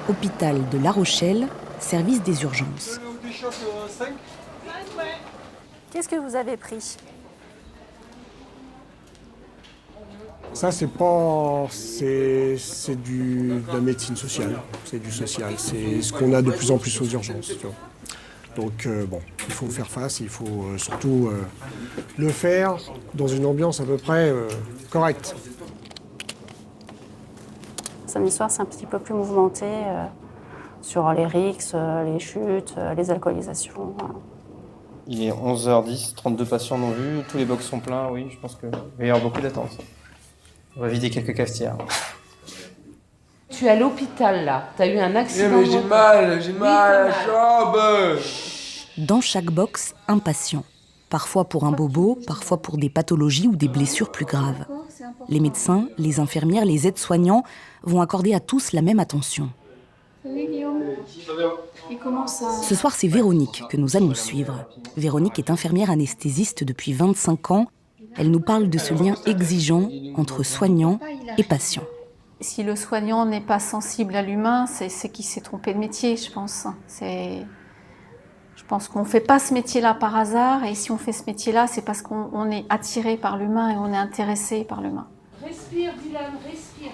Hôpital de La Rochelle, service des urgences. Qu'est-ce que vous avez pris ? Ça, c'est de la médecine sociale, c'est du social, c'est ce qu'on a de plus en plus aux urgences. Tu vois. Donc il faut faire face, il faut surtout le faire dans une ambiance à peu près correcte. Samedi soir, c'est un petit peu plus mouvementé sur les rixes, les chutes, les alcoolisations. Il est 11h10, 32 patients non vus, tous les box sont pleins, oui, je pense qu'il va y avoir beaucoup d'attentes. On va vider quelques cafetières. Tu es à l'hôpital là, t'as eu un accident. Mais j'ai mal à la jambe. Dans chaque box, un patient. Parfois pour un bobo, parfois pour des pathologies ou des blessures plus graves. Les médecins, les infirmières, les aides-soignants vont accorder à tous la même attention. Ce soir, c'est Véronique que nous allons suivre. Véronique est infirmière anesthésiste depuis 25 ans. Elle nous parle de ce lien exigeant entre soignants et patients. Si le soignant n'est pas sensible à l'humain, c'est qu'il s'est trompé de métier, je pense. Je pense qu'on ne fait pas ce métier-là par hasard, et si on fait ce métier-là, c'est parce qu'on est attiré par l'humain et on est intéressé par l'humain. Respire, Dylan, respire.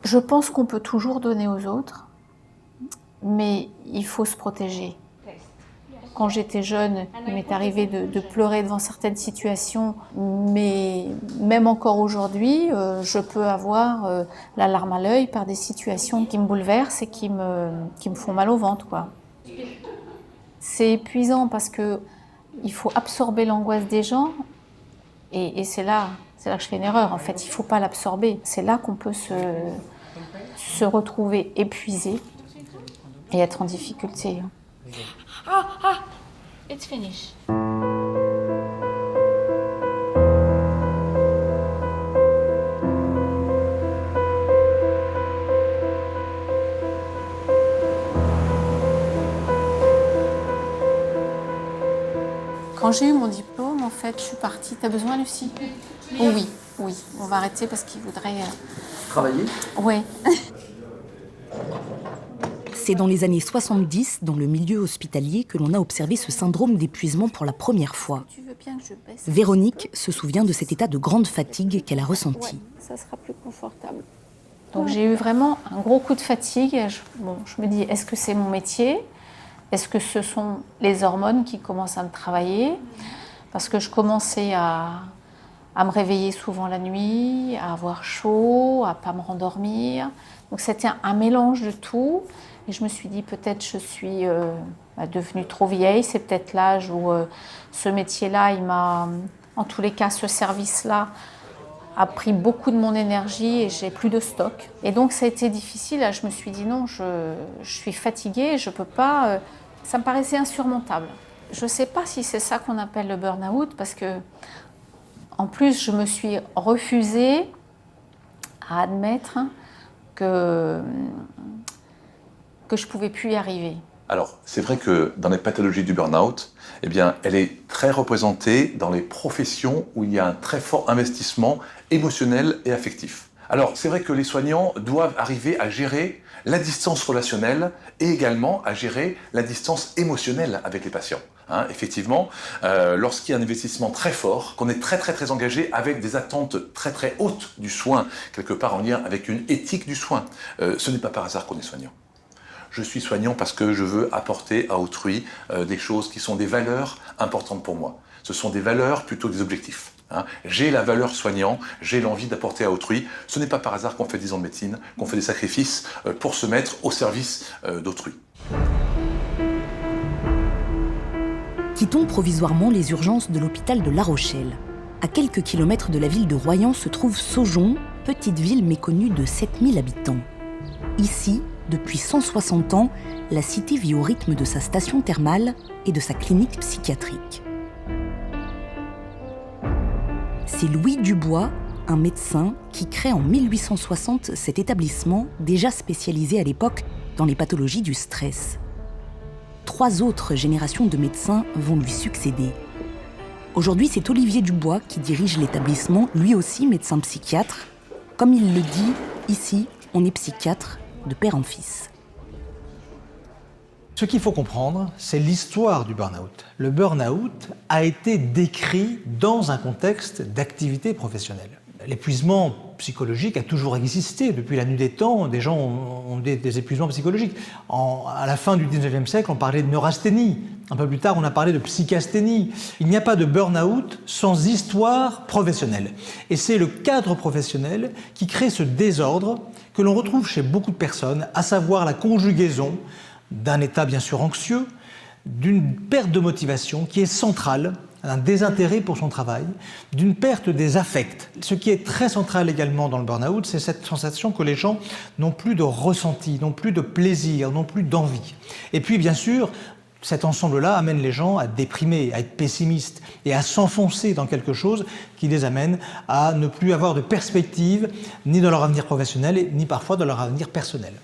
Je pense qu'on peut toujours donner aux autres, mais il faut se protéger. Quand j'étais jeune, il m'est arrivé de pleurer devant certaines situations, mais même encore aujourd'hui, je peux avoir la larme à l'œil par des situations qui me bouleversent et qui me font mal au ventre, quoi. C'est épuisant parce qu'il faut absorber l'angoisse des gens et c'est là que je fais une erreur. En fait, il ne faut pas l'absorber. C'est là qu'on peut se retrouver épuisé et être en difficulté. It's finished. Quand j'ai eu mon diplôme, en fait, je suis partie. T'as besoin, Lucie ? Oui. On va arrêter parce qu'il voudrait... Travailler ? Oui. C'est dans les années 70, dans le milieu hospitalier, que l'on a observé ce syndrome d'épuisement pour la première fois. Tu veux bien que je baisse ? Véronique se souvient de cet état de grande fatigue qu'elle a ressenti. Ouais, ça sera plus confortable. Donc j'ai eu vraiment un gros coup de fatigue. Je me dis, est-ce que c'est mon métier ? Est-ce que ce sont les hormones qui commencent à me travailler ? Parce que je commençais à me réveiller souvent la nuit, à avoir chaud, à ne pas me rendormir. Donc c'était un mélange de tout. Et je me suis dit, peut-être je suis devenue trop vieille. C'est peut-être l'âge où ce métier-là, en tous les cas, ce service-là, a pris beaucoup de mon énergie et j'ai plus de stock. Et donc ça a été difficile. Là, je me suis dit, non, je suis fatiguée, je ne peux pas... ça me paraissait insurmontable. Je ne sais pas si c'est ça qu'on appelle le burn-out, parce que, en plus, je me suis refusée à admettre que je ne pouvais plus y arriver. Alors, c'est vrai que dans les pathologies du burn-out, eh bien, elle est très représentée dans les professions où il y a un très fort investissement émotionnel et affectif. Alors, c'est vrai que les soignants doivent arriver à gérer la distance relationnelle et également à gérer la distance émotionnelle avec les patients. Effectivement, lorsqu'il y a un investissement très fort, qu'on est très engagé avec des attentes très hautes du soin, quelque part en lien avec une éthique du soin, ce n'est pas par hasard qu'on est soignant. Je suis soignant parce que je veux apporter à autrui des choses qui sont des valeurs importantes pour moi. Ce sont des valeurs plutôt que des objectifs. J'ai la valeur soignant, j'ai l'envie d'apporter à autrui. Ce n'est pas par hasard qu'on fait 10 ans de médecine, qu'on fait des sacrifices pour se mettre au service d'autrui. Quittons provisoirement les urgences de l'hôpital de La Rochelle. À quelques kilomètres de la ville de Royan se trouve Saujon, petite ville méconnue de 7000 habitants. Ici, depuis 160 ans, la cité vit au rythme de sa station thermale et de sa clinique psychiatrique. C'est Louis Dubois, un médecin, qui crée en 1860 cet établissement, déjà spécialisé à l'époque dans les pathologies du stress. 3 autres générations de médecins vont lui succéder. Aujourd'hui, c'est Olivier Dubois qui dirige l'établissement, lui aussi médecin psychiatre. Comme il le dit, ici, on est psychiatre de père en fils. Ce qu'il faut comprendre, c'est l'histoire du burn-out. Le burn-out a été décrit dans un contexte d'activité professionnelle. L'épuisement psychologique a toujours existé. Depuis la nuit des temps, des gens ont des épuisements psychologiques. À la fin du 19e siècle, on parlait de neurasthénie. Un peu plus tard, on a parlé de psychasthénie. Il n'y a pas de burn-out sans histoire professionnelle. Et c'est le cadre professionnel qui crée ce désordre que l'on retrouve chez beaucoup de personnes, à savoir la conjugaison d'un état bien sûr anxieux, d'une perte de motivation qui est centrale, d'un désintérêt pour son travail, d'une perte des affects. Ce qui est très central également dans le burn-out, c'est cette sensation que les gens n'ont plus de ressenti, n'ont plus de plaisir, n'ont plus d'envie. Et puis bien sûr, cet ensemble-là amène les gens à déprimer, à être pessimistes et à s'enfoncer dans quelque chose qui les amène à ne plus avoir de perspective ni dans leur avenir professionnel, ni parfois dans leur avenir personnel.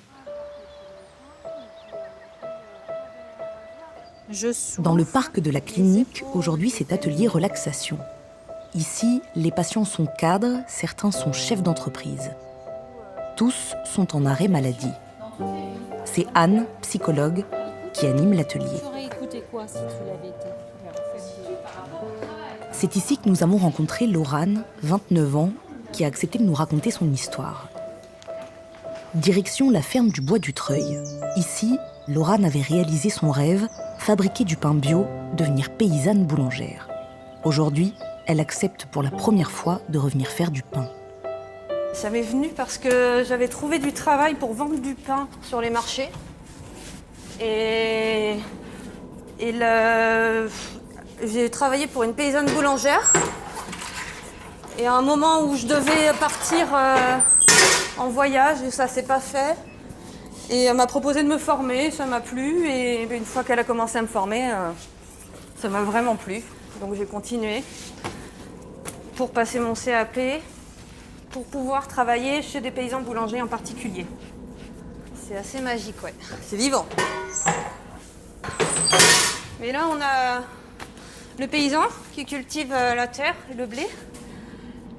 Dans le parc de la clinique, aujourd'hui, c'est atelier relaxation. Ici, les patients sont cadres, certains sont chefs d'entreprise. Tous sont en arrêt maladie. C'est Anne, psychologue, qui anime l'atelier. C'est ici que nous avons rencontré Laurane, 29 ans, qui a accepté de nous raconter son histoire. Direction la ferme du Bois du Treuil. Ici, Laurane avait réalisé son rêve, fabriquer du pain bio, devenir paysanne boulangère. Aujourd'hui, elle accepte pour la première fois de revenir faire du pain. Ça m'est venu parce que j'avais trouvé du travail pour vendre du pain sur les marchés. Et j'ai travaillé pour une paysanne boulangère. Et à un moment où je devais partir en voyage, et ça s'est pas fait. Et elle m'a proposé de me former, ça m'a plu. Et une fois qu'elle a commencé à me former, ça m'a vraiment plu. Donc j'ai continué pour passer mon CAP, pour pouvoir travailler chez des paysans boulangers en particulier. C'est assez magique, ouais. C'est vivant. Mais là, on a le paysan qui cultive la terre et le blé,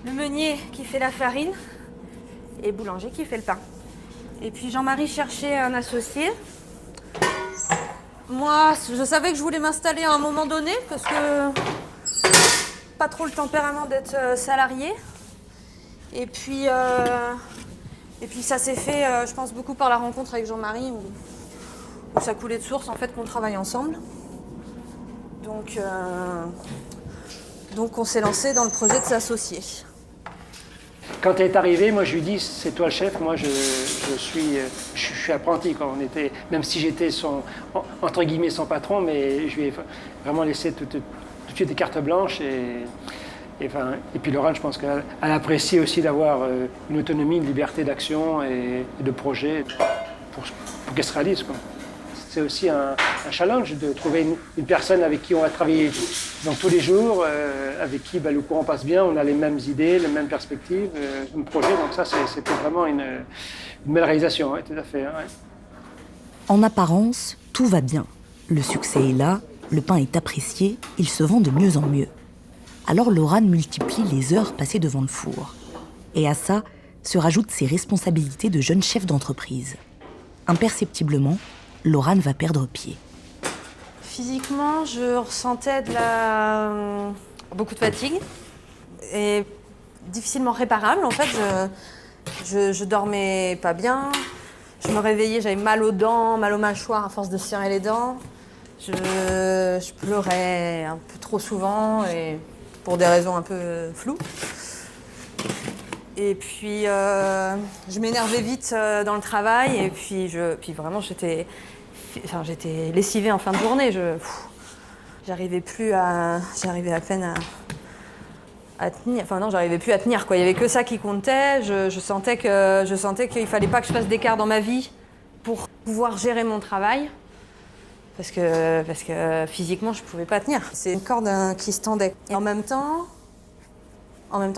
le meunier qui fait la farine et le boulanger qui fait le pain. Et puis Jean-Marie cherchait un associé. Moi, je savais que je voulais m'installer à un moment donné parce que pas trop le tempérament d'être salarié. Et puis ça s'est fait, je pense, beaucoup par la rencontre avec Jean-Marie où ça coulait de source en fait qu'on travaille ensemble. Donc on s'est lancé dans le projet de s'associer. Quand elle est arrivée, moi je lui dis c'est toi le chef, moi je suis apprenti quoi. Même si j'étais entre guillemets son patron, mais je lui ai vraiment laissé tout de suite des cartes blanches et puis Laurane, je pense qu'elle apprécie aussi d'avoir une autonomie, une liberté d'action et de projet pour qu'elle se réalise quoi. C'est aussi un challenge de trouver une personne avec qui on va travailler donc, tous les jours, avec qui le courant passe bien, on a les mêmes idées, les mêmes perspectives, le même projet. Donc ça, c'était vraiment une belle réalisation, ouais, tout à fait. Ouais. En apparence, tout va bien. Le succès est là, le pain est apprécié, il se vend de mieux en mieux. Alors Laurane multiplie les heures passées devant le four. Et à ça, se rajoutent ses responsabilités de jeune chef d'entreprise. Imperceptiblement, Laurane va perdre pied. Physiquement, je ressentais beaucoup de fatigue et difficilement réparable. En fait, je dormais pas bien. Je me réveillais, j'avais mal aux dents, mal aux mâchoires à force de serrer les dents. Je pleurais un peu trop souvent et pour des raisons un peu floues. Et puis, je m'énervais vite dans le travail et puis vraiment, j'étais lessivée en fin de journée. J'arrivais à peine à tenir. Enfin non, j'arrivais plus à tenir quoi. Il y avait que ça qui comptait. Je sentais qu'il fallait pas que je fasse d'écart dans ma vie pour pouvoir gérer mon travail. Parce que physiquement, je pouvais pas tenir. C'est une corde qui se tendait. Et en même temps,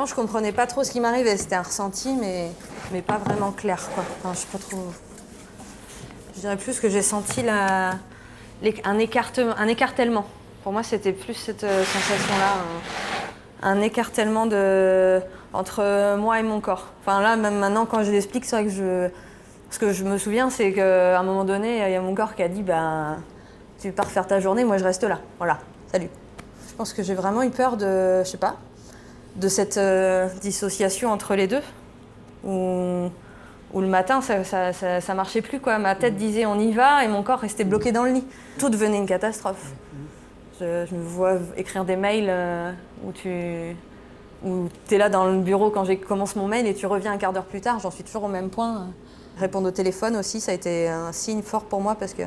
je comprenais pas trop ce qui m'arrivait. C'était un ressenti, mais pas vraiment clair, quoi. Enfin, je sais pas trop. Je dirais plus que j'ai senti un écartèlement. Pour moi, c'était plus cette sensation-là, un écartèlement entre moi et mon corps. Enfin là, même maintenant, quand je l'explique, c'est vrai que Ce que je me souviens, c'est qu'à un moment donné, il y a mon corps qui a dit tu pars faire ta journée, moi je reste là. Voilà, salut. Je pense que j'ai vraiment eu peur de, je sais pas, de cette dissociation entre les deux. Où le matin, ça marchait plus, quoi. Ma tête disait on y va et mon corps restait bloqué dans le lit. Tout devenait une catastrophe. Je me vois écrire des mails où tu es là dans le bureau quand je commence mon mail et tu reviens un quart d'heure plus tard, j'en suis toujours au même point. Répondre au téléphone aussi, ça a été un signe fort pour moi parce que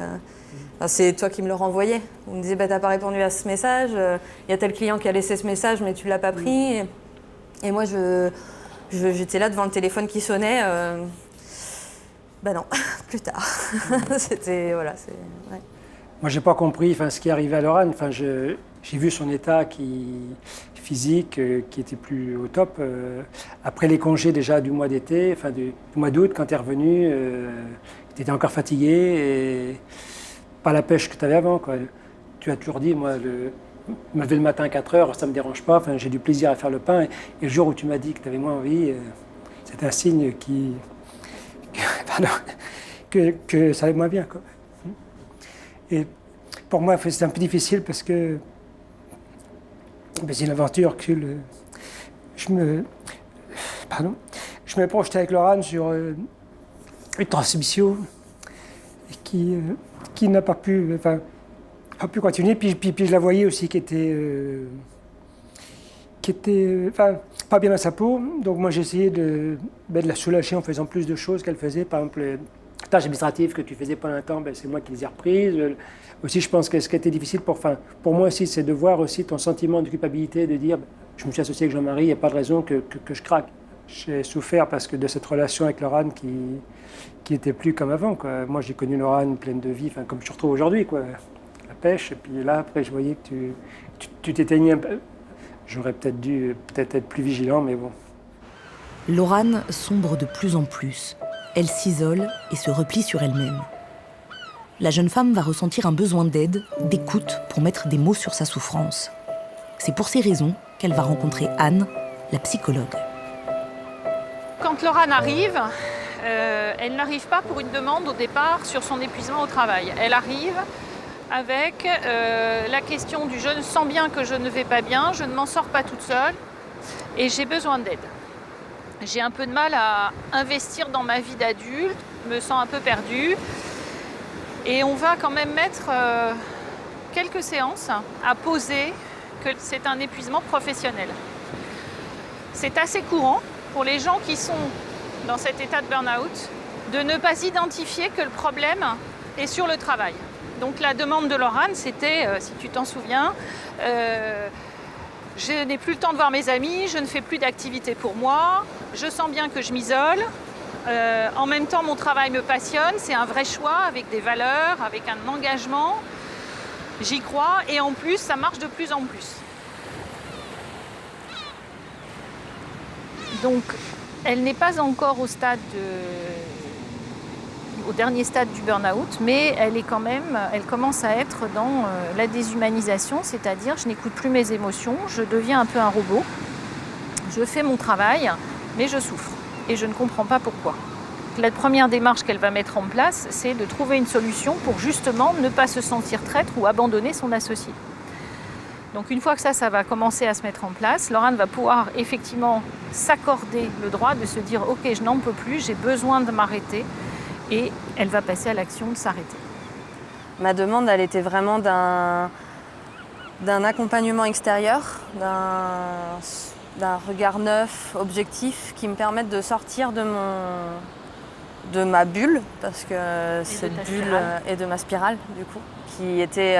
c'est toi qui me le renvoyais. On me disait t'as pas répondu à ce message, il y a tel client qui a laissé ce message mais tu l'as pas pris. Et moi j'étais là devant le téléphone qui sonnait. Non, plus tard. C'était voilà. Ouais. Moi, j'ai pas compris ce qui est arrivé à Laurane. J'ai vu son état physique qui était plus au top. Après les congés déjà du mois d'été, du mois d'août, quand tu es revenu, tu étais encore fatigué et pas la pêche que tu avais avant, quoi. Tu as toujours dit, moi, me lever le matin à 4 heures, ça me dérange pas. J'ai du plaisir à faire le pain. Et le jour où tu m'as dit que tu avais moins envie, c'était un signe que ça allait moins bien, quoi. Et pour moi, c'est un peu difficile parce que c'est une aventure que je me projetais avec Laurane sur une transmission qui n'a pas pu continuer. Puis je la voyais aussi qui était pas bien à sa peau. Donc moi, j'ai essayé de la soulager en faisant plus de choses qu'elle faisait. Par exemple, les tâches administratives que tu faisais pendant un temps, c'est moi qui les ai reprises. Aussi, je pense que ce qui était difficile pour moi aussi, c'est de voir aussi ton sentiment de culpabilité, de dire je me suis associé avec Jean-Marie, il n'y a pas de raison que je craque. J'ai souffert parce que de cette relation avec Laurane qui était plus comme avant, quoi. Moi, j'ai connu Laurane pleine de vie, comme je retrouve aujourd'hui, quoi. La pêche, et puis là, après, je voyais que tu t'éteignais un peu. J'aurais peut-être dû être plus vigilant, mais bon. Laurane sombre de plus en plus. Elle s'isole et se replie sur elle-même. La jeune femme va ressentir un besoin d'aide, d'écoute pour mettre des mots sur sa souffrance. C'est pour ces raisons qu'elle va rencontrer Anne, la psychologue. Quand Laurane arrive, elle n'arrive pas pour une demande au départ sur son épuisement au travail. Elle arrive avec la question du « je sens bien que je ne vais pas bien, je ne m'en sors pas toute seule et j'ai besoin d'aide. J'ai un peu de mal à investir dans ma vie d'adulte, me sens un peu perdue. » Et on va quand même mettre quelques séances à poser que c'est un épuisement professionnel. C'est assez courant pour les gens qui sont dans cet état de burn-out de ne pas identifier que le problème est sur le travail. Donc la demande de Laurane, c'était, si tu t'en souviens, je n'ai plus le temps de voir mes amis, je ne fais plus d'activité pour moi, je sens bien que je m'isole. En même temps, mon travail me passionne, c'est un vrai choix avec des valeurs, avec un engagement. J'y crois et en plus, ça marche de plus en plus. Donc, elle n'est pas encore au dernier stade du burn-out, mais elle commence à être dans la déshumanisation, c'est-à-dire je n'écoute plus mes émotions, je deviens un peu un robot, je fais mon travail, mais je souffre. Et je ne comprends pas pourquoi. La première démarche qu'elle va mettre en place, c'est de trouver une solution pour justement ne pas se sentir traître ou abandonner son associé. Donc une fois que ça va commencer à se mettre en place, Laurane va pouvoir effectivement s'accorder le droit de se dire « Ok, je n'en peux plus, j'ai besoin de m'arrêter » et elle va passer à l'action de s'arrêter. Ma demande, elle était vraiment d'un accompagnement extérieur, d'un regard neuf, objectif, qui me permette de sortir de ma bulle, parce que cette bulle et de ma spirale, du coup, qui était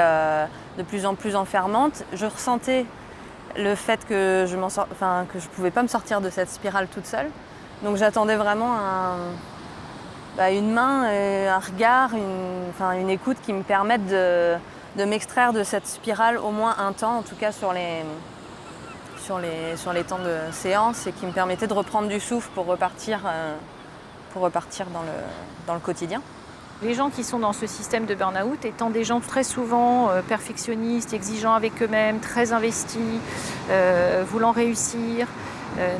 de plus en plus enfermante. Je ressentais le fait que je ne pouvais pas me sortir de cette spirale toute seule. Donc j'attendais vraiment une main, un regard, une écoute qui me permette de m'extraire de cette spirale au moins un temps, en tout cas sur les temps de séance, et qui me permettait de reprendre du souffle pour repartir dans le quotidien. Les gens qui sont dans ce système de burn-out étant des gens très souvent perfectionnistes, exigeants avec eux-mêmes, très investis, voulant réussir,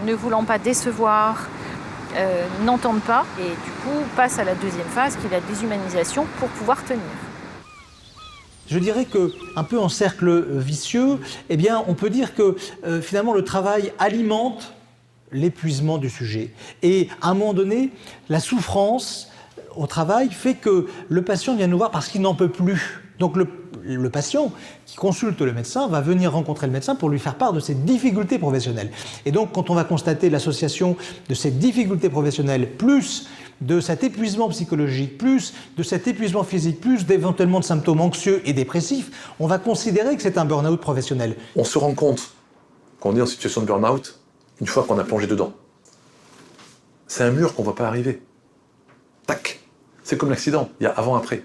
ne voulant pas décevoir, n'entendent pas et du coup passent à la deuxième phase qui est la déshumanisation pour pouvoir tenir. Je dirais que, un peu en cercle vicieux, eh bien, on peut dire que finalement le travail alimente l'épuisement du sujet. Et à un moment donné, la souffrance au travail fait que le patient vient nous voir parce qu'il n'en peut plus. Donc le patient qui consulte le médecin va venir rencontrer le médecin pour lui faire part de ses difficultés professionnelles. Et donc quand on va constater l'association de ces difficultés professionnelles plus de cet épuisement psychologique, plus de cet épuisement physique, plus d'éventuellement de symptômes anxieux et dépressifs, on va considérer que c'est un burn-out professionnel. On se rend compte qu'on est en situation de burn-out une fois qu'on a plongé dedans. C'est un mur qu'on ne voit pas arriver. Tac. C'est comme l'accident, il y a avant-après.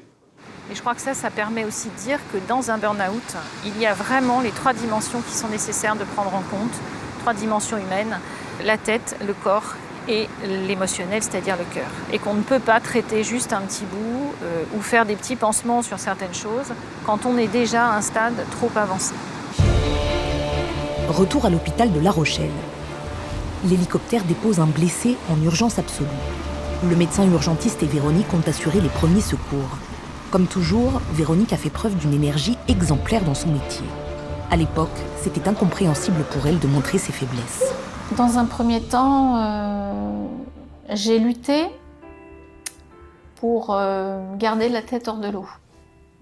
Et je crois que ça permet aussi de dire que dans un burn-out, il y a vraiment les 3 dimensions qui sont nécessaires de prendre en compte, 3 dimensions humaines, la tête, le corps et l'émotionnel, c'est-à-dire le cœur. Et qu'on ne peut pas traiter juste un petit bout ou faire des petits pansements sur certaines choses quand on est déjà à un stade trop avancé. Retour à l'hôpital de La Rochelle. L'hélicoptère dépose un blessé en urgence absolue. Le médecin urgentiste et Véronique ont assuré les premiers secours. Comme toujours, Véronique a fait preuve d'une énergie exemplaire dans son métier. À l'époque, c'était incompréhensible pour elle de montrer ses faiblesses. Dans un premier temps, j'ai lutté pour garder la tête hors de l'eau.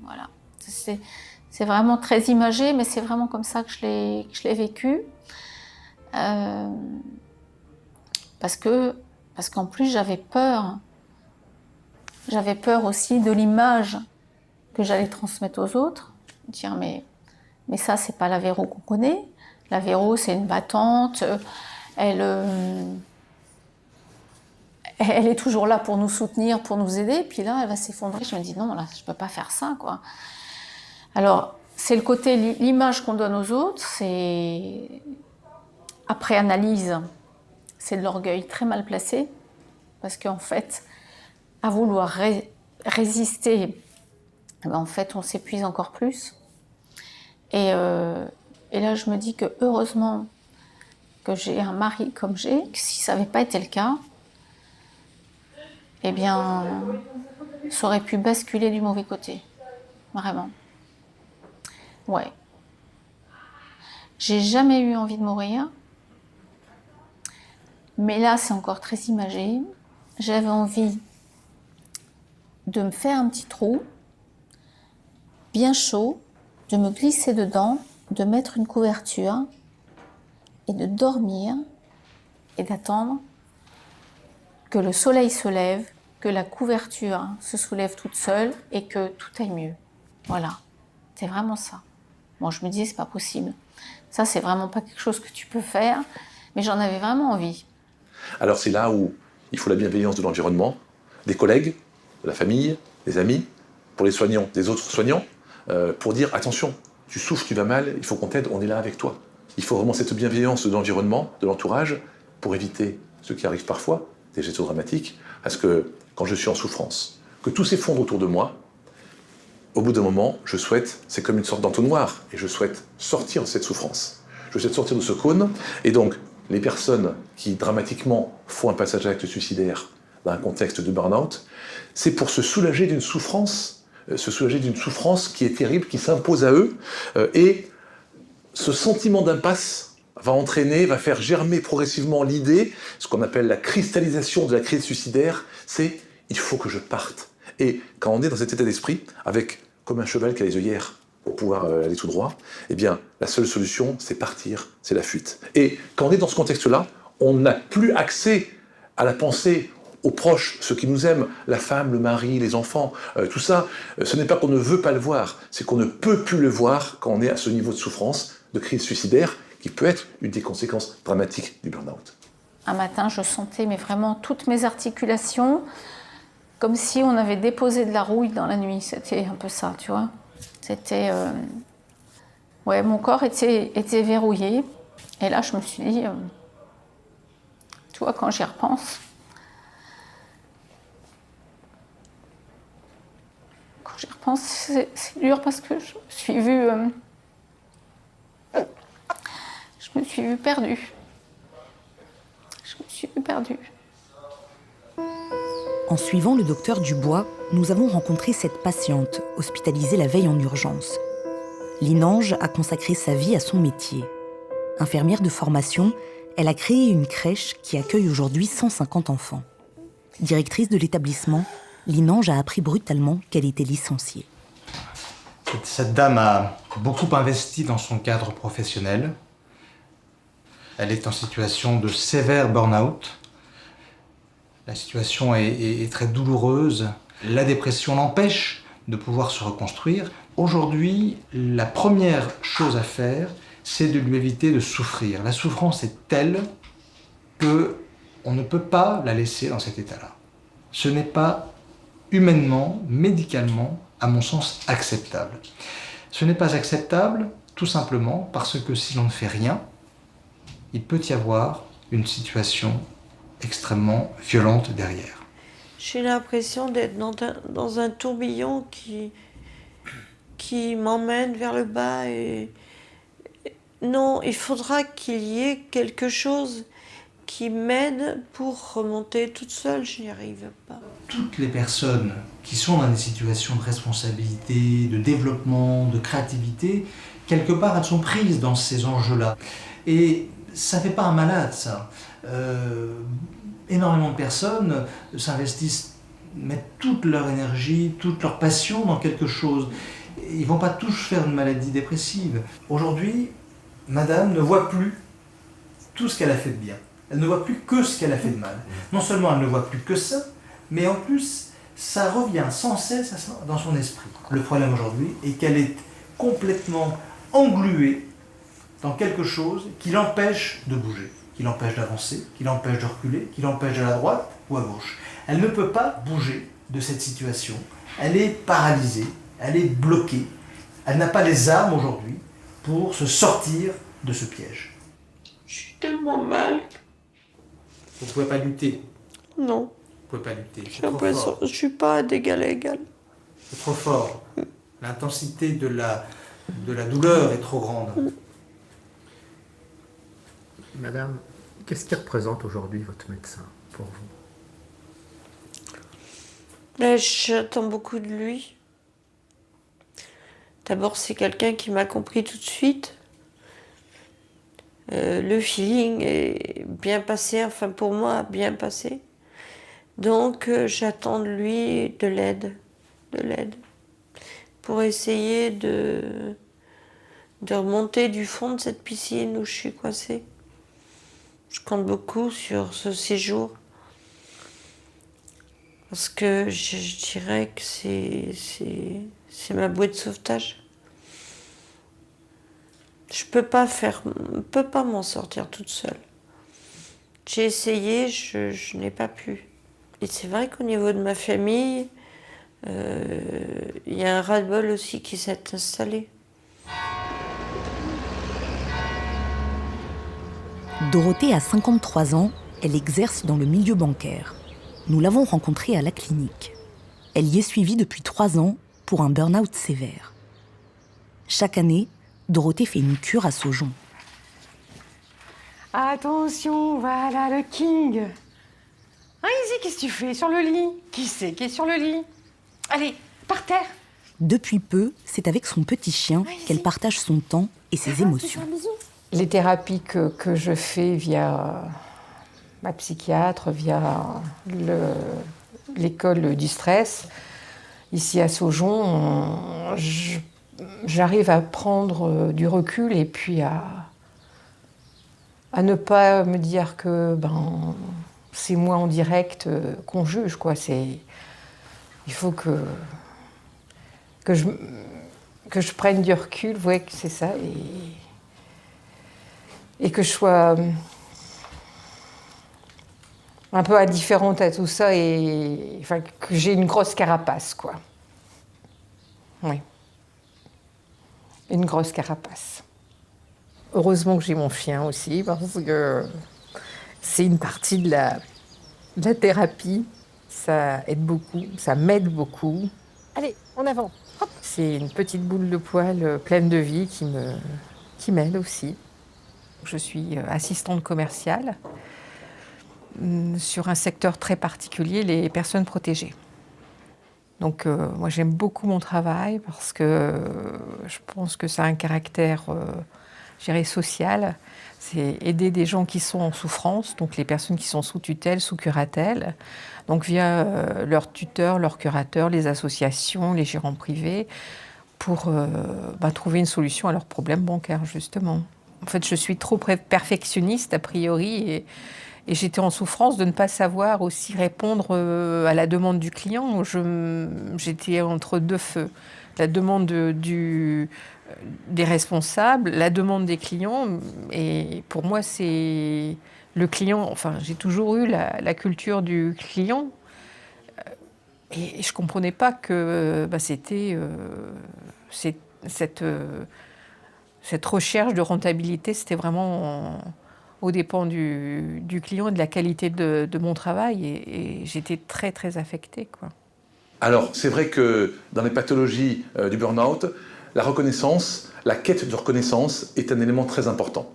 Voilà. C'est vraiment très imagé, mais c'est vraiment comme ça que je l'ai vécu. Parce qu'en plus, j'avais peur. J'avais peur aussi de l'image que j'allais transmettre aux autres. Dire, mais ça, c'est pas la Véro qu'on connaît. La Véro, c'est une battante. Elle est toujours là pour nous soutenir, pour nous aider. Puis là, elle va s'effondrer. Je me dis, non, là, je peux pas faire ça, quoi. Alors, c'est le côté, l'image qu'on donne aux autres, c'est... Après analyse, c'est de l'orgueil très mal placé. Parce qu'en fait, à vouloir résister, en fait, on s'épuise encore plus. Et là, je me dis que heureusement que j'ai un mari comme j'ai, que si ça n'avait pas été le cas, eh bien, ça aurait pu basculer du mauvais côté. Vraiment. Ouais. J'ai jamais eu envie de mourir. Mais là, c'est encore très imagé. J'avais envie de me faire un petit trou, bien chaud, de me glisser dedans, de mettre une couverture et de dormir et d'attendre que le soleil se lève, que la couverture se soulève toute seule et que tout aille mieux. Voilà, c'est vraiment ça. Bon, je me disais, c'est pas possible. Ça, c'est vraiment pas quelque chose que tu peux faire, mais j'en avais vraiment envie. Alors c'est là où il faut la bienveillance de l'environnement, des collègues, de la famille, des amis, pour les soignants, des autres soignants, pour dire attention, tu souffres, tu vas mal, il faut qu'on t'aide, on est là avec toi. Il faut vraiment cette bienveillance de l'environnement, de l'entourage, pour éviter ce qui arrive parfois, des gestes dramatiques, parce que quand je suis en souffrance, que tout s'effondre autour de moi, au bout d'un moment, je souhaite, c'est comme une sorte d'entonnoir, et je souhaite sortir de cette souffrance. Je souhaite sortir de ce cône, et donc les personnes qui dramatiquement font un passage à l'acte suicidaire dans un contexte de burn-out, c'est pour se soulager d'une souffrance qui est terrible, qui s'impose à eux, et ce sentiment d'impasse va faire germer progressivement l'idée, ce qu'on appelle la cristallisation de la crise suicidaire, c'est « il faut que je parte ». Et quand on est dans cet état d'esprit, avec comme un cheval qui a les œillères pour pouvoir aller tout droit, eh bien, la seule solution, c'est partir, c'est la fuite. Et quand on est dans ce contexte-là, on n'a plus accès à la pensée, aux proches, ceux qui nous aiment, la femme, le mari, les enfants, tout ça. Ce n'est pas qu'on ne veut pas le voir, c'est qu'on ne peut plus le voir quand on est à ce niveau de souffrance, de crise suicidaire, qui peut être une des conséquences dramatiques du burn-out. Un matin, je sentais mais vraiment toutes mes articulations, comme si on avait déposé de la rouille dans la nuit. C'était un peu ça, tu vois. C'était... Ouais, mon corps était verrouillé. Et là, je me suis dit... Tu vois, quand j'y repense... Quand j'y repense, c'est dur parce que je me suis vue... Je me suis vue perdue. Je me suis vue perdue. En suivant le docteur Dubois, nous avons rencontré cette patiente, hospitalisée la veille en urgence. Linange a consacré sa vie à son métier. Infirmière de formation, elle a créé une crèche qui accueille aujourd'hui 150 enfants. Directrice de l'établissement, Linange a appris brutalement qu'elle était licenciée. Cette dame a beaucoup investi dans son cadre professionnel. Elle est en situation de sévère burn-out. La situation est très douloureuse. La dépression l'empêche de pouvoir se reconstruire. Aujourd'hui, la première chose à faire, c'est de lui éviter de souffrir. La souffrance est telle qu'on ne peut pas la laisser dans cet état-là. Ce n'est pas humainement, médicalement, à mon sens, acceptable. Ce n'est pas acceptable tout simplement parce que si l'on ne fait rien, il peut y avoir une situation extrêmement violente derrière. J'ai l'impression d'être dans un tourbillon qui m'emmène vers le bas. Et non, il faudra qu'il y ait quelque chose qui m'aide pour remonter toute seule. Je n'y arrive pas. Toutes les personnes qui sont dans des situations de responsabilité, de développement, de créativité, quelque part, elles sont prises dans ces enjeux-là. Et ça ne fait pas un malade, ça. Énormément de personnes s'investissent, mettent toute leur énergie, toute leur passion dans quelque chose. Ils ne vont pas tous faire une maladie dépressive. Aujourd'hui, madame ne voit plus tout ce qu'elle a fait de bien. Elle ne voit plus que ce qu'elle a fait de mal. Non seulement elle ne voit plus que ça, mais en plus, ça revient sans cesse dans son esprit. Le problème aujourd'hui est qu'elle est complètement engluée dans quelque chose qui l'empêche de bouger, qui l'empêche d'avancer, qui l'empêche de reculer, qui l'empêche d'aller à droite ou à gauche. Elle ne peut pas bouger de cette situation. Elle est paralysée, elle est bloquée. Elle n'a pas les armes aujourd'hui pour se sortir de ce piège. Je suis tellement mal. Vous ne pouvez pas lutter. Non. Vous ne pouvez pas lutter. J'ai l'impression que je ne suis pas d'égal à égal. C'est trop fort. L'intensité de la douleur est trop grande. Madame, qu'est-ce qui représente aujourd'hui votre médecin pour vous? J'attends beaucoup de lui. D'abord, c'est quelqu'un qui m'a compris tout de suite. Le feeling est bien passé, enfin pour moi, bien passé. Donc, j'attends de lui de l'aide. Pour essayer de remonter du fond de cette piscine où je suis coincée. Je compte beaucoup sur ce séjour. Parce que je dirais que c'est ma bouée de sauvetage. Je peux pas m'en sortir toute seule. J'ai essayé, je n'ai pas pu. Et c'est vrai qu'au niveau de ma famille, il y a un ras-le-bol aussi qui s'est installé. Dorothée a 53 ans, elle exerce dans le milieu bancaire. Nous l'avons rencontrée à la clinique. Elle y est suivie depuis 3 ans pour un burn-out sévère. Chaque année, Dorothée fait une cure à Saujon. Attention, voilà le king. Ah, Izzy, qu'est-ce que tu fais sur le lit? Qui c'est qui est sur le lit? Allez, par terre. Depuis peu, c'est avec son petit chien qu'elle partage son temps et ses émotions. Les thérapies que je fais via ma psychiatre, via l'école du stress, ici à Saujon, j'arrive à prendre du recul et puis à ne pas me dire que c'est moi en direct qu'on juge, quoi. Il faut que je prenne du recul, ouais, que c'est ça, et que je sois un peu indifférente à tout ça, et enfin, que j'ai une grosse carapace, quoi. Oui. Une grosse carapace. Heureusement que j'ai mon chien aussi, parce que c'est une partie de la thérapie. Ça aide beaucoup, ça m'aide beaucoup. Allez, en avant. Hop. C'est une petite boule de poil pleine de vie qui m'aide aussi. Je suis assistante commerciale. sur un secteur très particulier, les personnes protégées. Donc moi j'aime beaucoup mon travail parce que je pense que ça a un caractère, je dirais, social. C'est aider des gens qui sont en souffrance, donc les personnes qui sont sous tutelle, sous curatelle, donc via leurs tuteurs, leurs curateurs, les associations, les gérants privés, pour trouver une solution à leurs problèmes bancaires, justement. En fait, je suis trop perfectionniste, a priori, et j'étais en souffrance de ne pas savoir aussi répondre à la demande du client. J'étais entre deux feux. La demande des responsables, la demande des clients. Et pour moi, c'est le client. Enfin, j'ai toujours eu la culture du client. Et je ne comprenais pas que c'était cette recherche de rentabilité, c'était vraiment aux dépens du client et de la qualité de mon travail. Et j'étais très, très affectée, quoi. Alors, c'est vrai que dans les pathologies du burn-out, la reconnaissance, la quête de reconnaissance est un élément très important.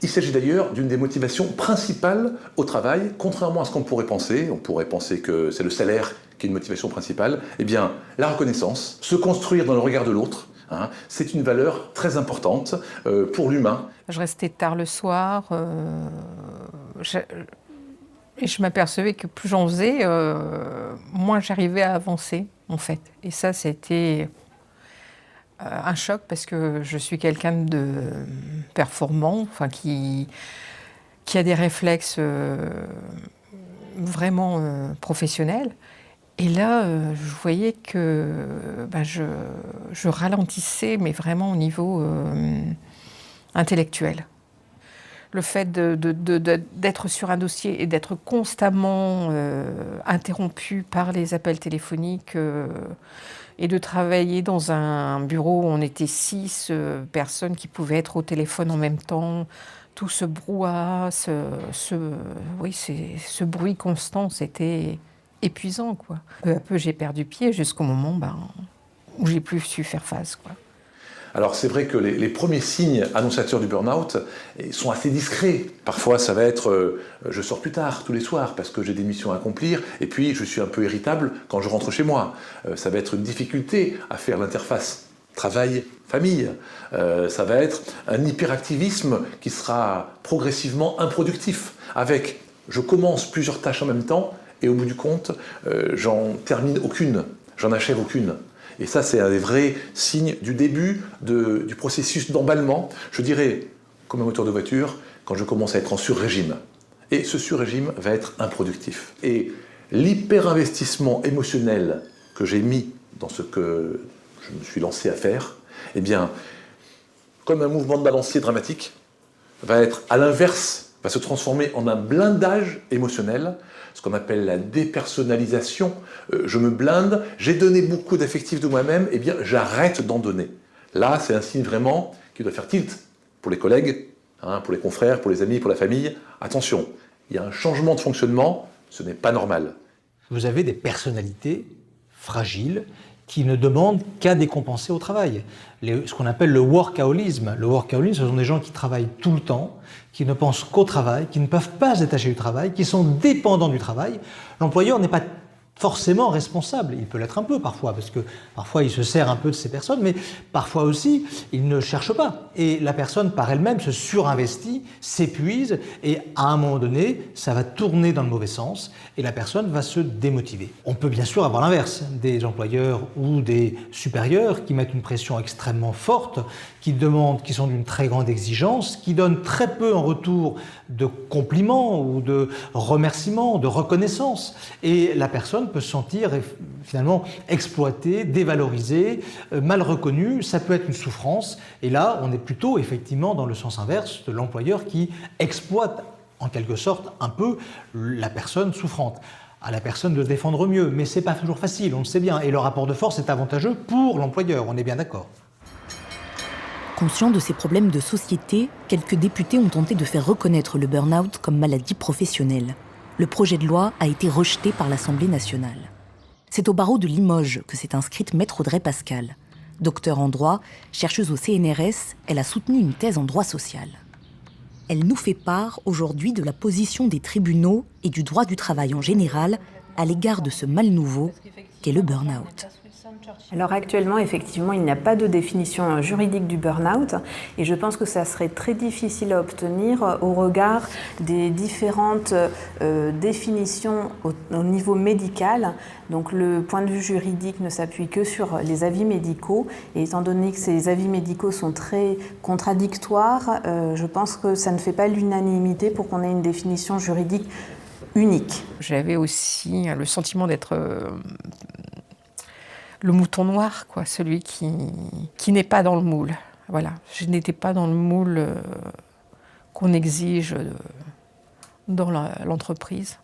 Il s'agit d'ailleurs d'une des motivations principales au travail, contrairement à ce qu'on pourrait penser. On pourrait penser que c'est le salaire qui est une motivation principale. Eh bien, la reconnaissance, se construire dans le regard de l'autre, c'est une valeur très importante pour l'humain. Je restais tard le soir et je m'apercevais que plus j'en faisais, moins j'arrivais à avancer, en fait. Et ça, c'était un choc parce que je suis quelqu'un de performant, enfin, qui a des réflexes vraiment professionnels. Et là, je voyais que je ralentissais, mais vraiment au niveau intellectuel. Le fait d'être sur un dossier et d'être constamment interrompu par les appels téléphoniques et de travailler dans un bureau où on était 6 personnes qui pouvaient être au téléphone en même temps, tout ce brouhaha, ce bruit constant, c'était épuisant, quoi. Peu à peu, j'ai perdu pied jusqu'au moment où j'ai plus su faire face, quoi. Alors c'est vrai que les premiers signes annonciateurs du burn-out sont assez discrets. Parfois ça va être je sors plus tard tous les soirs parce que j'ai des missions à accomplir et puis je suis un peu irritable quand je rentre chez moi. Ça va être une difficulté à faire l'interface travail-famille. Ça va être un hyperactivisme qui sera progressivement improductif avec je commence plusieurs tâches en même temps et au bout du compte j'en termine aucune, j'en achève aucune. Et ça, c'est un des vrais signes du début du processus d'emballement, je dirais, comme un moteur de voiture, quand je commence à être en sur-régime. Et ce sur-régime va être improductif. Et l'hyper-investissement émotionnel que j'ai mis dans ce que je me suis lancé à faire, eh bien, comme un mouvement de balancier dramatique, va être à l'inverse, va se transformer en un blindage émotionnel, ce qu'on appelle la dépersonnalisation. Je me blinde, j'ai donné beaucoup d'affectifs de moi-même, eh bien j'arrête d'en donner. Là, c'est un signe vraiment qui doit faire tilt pour les collègues, pour les confrères, pour les amis, pour la famille. Attention, il y a un changement de fonctionnement, ce n'est pas normal. Vous avez des personnalités fragiles qui ne demandent qu'à décompenser au travail. Ce qu'on appelle le workaholisme. Le workaholisme, ce sont des gens qui travaillent tout le temps, qui ne pensent qu'au travail, qui ne peuvent pas se détacher du travail, qui sont dépendants du travail. L'employeur n'est pas forcément responsable. Il peut l'être un peu parfois, parce que parfois il se sert un peu de ces personnes, mais parfois aussi il ne cherche pas. Et la personne par elle-même se surinvestit, s'épuise, et à un moment donné, ça va tourner dans le mauvais sens, et la personne va se démotiver. On peut bien sûr avoir l'inverse, des employeurs ou des supérieurs qui mettent une pression extrêmement forte, qui sont d'une très grande exigence, qui donnent très peu en retour de compliments ou de remerciements, de reconnaissance. Et la personne peut se sentir finalement exploitée, dévalorisée, mal reconnue. Ça peut être une souffrance. Et là, on est plutôt effectivement dans le sens inverse de l'employeur qui exploite en quelque sorte un peu la personne souffrante. À la personne de se défendre mieux, mais c'est pas toujours facile, on le sait bien. Et le rapport de force est avantageux pour l'employeur, on est bien d'accord. Conscients de ces problèmes de société, quelques députés ont tenté de faire reconnaître le burn-out comme maladie professionnelle. Le projet de loi a été rejeté par l'Assemblée nationale. C'est au barreau de Limoges que s'est inscrite Maître Audrey Pascal. Docteur en droit, chercheuse au CNRS, elle a soutenu une thèse en droit social. elle nous fait part aujourd'hui de la position des tribunaux et du droit du travail en général à l'égard de ce mal nouveau qu'est le burn-out. Alors actuellement, effectivement, il n'y a pas de définition juridique du burn-out et je pense que ça serait très difficile à obtenir au regard des différentes définitions au niveau médical. Donc le point de vue juridique ne s'appuie que sur les avis médicaux et étant donné que ces avis médicaux sont très contradictoires, je pense que ça ne fait pas l'unanimité pour qu'on ait une définition juridique unique. J'avais aussi le sentiment d'être le mouton noir, quoi, celui qui n'est pas dans le moule. Voilà, je n'étais pas dans le moule qu'on exige dans l'entreprise.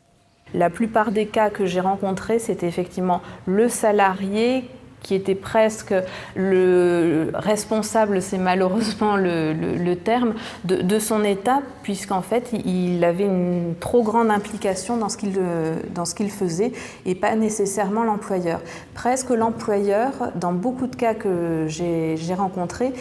La plupart des cas que j'ai rencontrés, c'était effectivement le salarié qui était presque le responsable, c'est malheureusement le terme, de son état, puisqu'en fait, il avait une trop grande implication dans ce qu'il faisait et pas nécessairement l'employeur. Presque l'employeur, dans beaucoup de cas que j'ai rencontrés,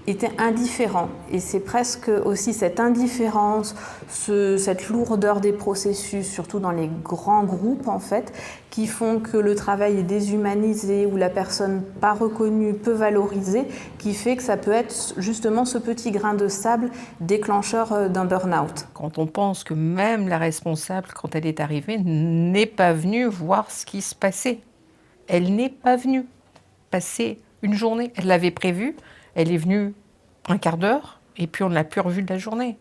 était indifférent. Et c'est presque aussi cette indifférence, cette lourdeur des processus, surtout dans les grands groupes en fait, qui font que le travail est déshumanisé ou la personne pas reconnue, peu valorisée, qui fait que ça peut être justement ce petit grain de sable déclencheur d'un burn-out. Quand on pense que même la responsable, quand elle est arrivée, n'est pas venue voir ce qui se passait. Elle n'est pas venue passer une journée. Elle l'avait prévu. Elle est venue un quart d'heure et puis on ne l'a plus revue de la journée.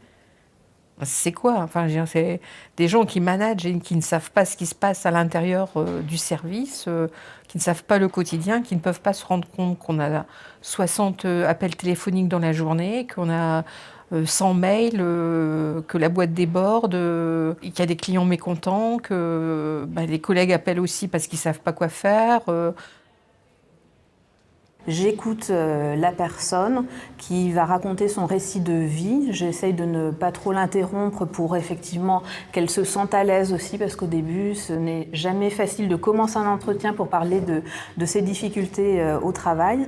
C'est quoi? Enfin, c'est des gens qui managent et qui ne savent pas ce qui se passe à l'intérieur du service, qui ne savent pas le quotidien, qui ne peuvent pas se rendre compte qu'on a 60 appels téléphoniques dans la journée, qu'on a 100 mails, que la boîte déborde, qu'il y a des clients mécontents, que les collègues appellent aussi parce qu'ils ne savent pas quoi faire. J'écoute la personne qui va raconter son récit de vie. J'essaye de ne pas trop l'interrompre pour effectivement qu'elle se sente à l'aise aussi, parce qu'au début, ce n'est jamais facile de commencer un entretien pour parler de ses difficultés au travail.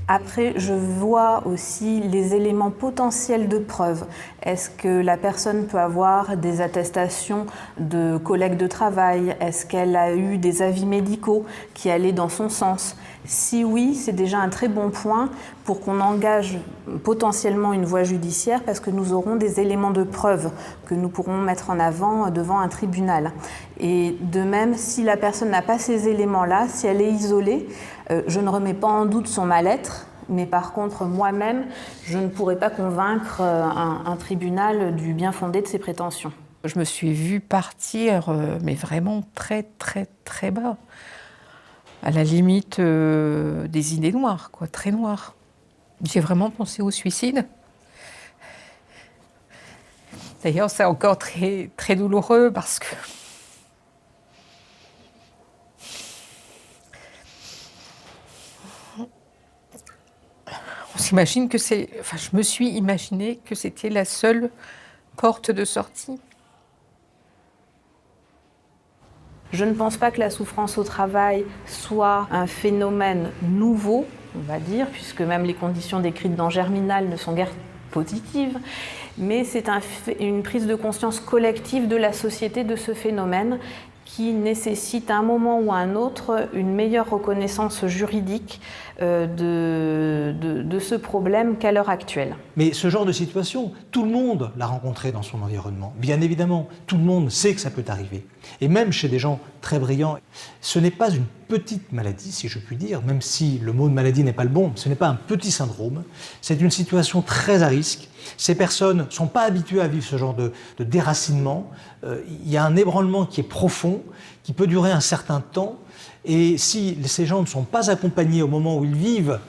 Après, je vois aussi les éléments potentiels de preuve. Est-ce que la personne peut avoir des attestations de collègues de travail? Est-ce qu'elle a eu des avis médicaux qui allaient dans son sens? Si oui, c'est déjà un très bon point pour qu'on engage potentiellement une voie judiciaire, parce que nous aurons des éléments de preuve que nous pourrons mettre en avant devant un tribunal. Et de même, si la personne n'a pas ces éléments-là, si elle est isolée, je ne remets pas en doute son mal-être, mais par contre, moi-même, je ne pourrais pas convaincre un tribunal du bien fondé de ses prétentions. Je me suis vue partir, mais vraiment très, très, très bas. À la limite des idées noires, quoi, très noires. J'ai vraiment pensé au suicide. D'ailleurs, c'est encore très, très douloureux parce que on s'imagine que c'est... Enfin, je me suis imaginé que c'était la seule porte de sortie. Je ne pense pas que la souffrance au travail soit un phénomène nouveau, on va dire, puisque même les conditions décrites dans Germinal ne sont guère positives, mais c'est une prise de conscience collective de la société de ce phénomène qui nécessite à un moment ou à un autre une meilleure reconnaissance juridique de ce problème qu'à l'heure actuelle. Mais ce genre de situation, tout le monde l'a rencontré dans son environnement. Bien évidemment, tout le monde sait que ça peut arriver. Et même chez des gens très brillants, ce n'est pas une petite maladie, si je puis dire, même si le mot de maladie n'est pas le bon, ce n'est pas un petit syndrome, c'est une situation très à risque. Ces personnes ne sont pas habituées à vivre ce genre de déracinement. Il y a un ébranlement qui est profond, qui peut durer un certain temps. Et si ces gens ne sont pas accompagnés au moment où ils vivent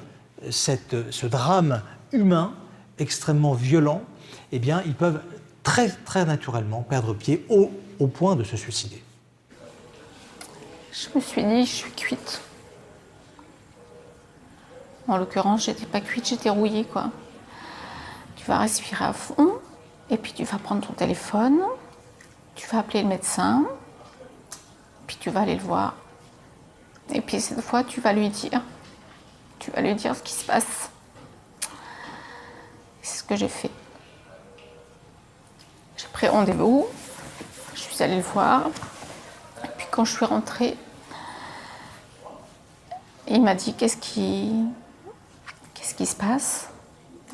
ce drame humain extrêmement violent, eh bien, ils peuvent très, très naturellement perdre pied au point de se suicider. Je me suis dit, je suis cuite. En l'occurrence, j'étais pas cuite, j'étais rouillée, quoi. Tu vas respirer à fond, et puis tu vas prendre ton téléphone, tu vas appeler le médecin, puis tu vas aller le voir. Et puis cette fois, tu vas lui dire ce qui se passe. C'est ce que j'ai fait. J'ai pris rendez-vous, je suis allée le voir. Et puis quand je suis rentrée, il m'a dit qu'est-ce qui se passe?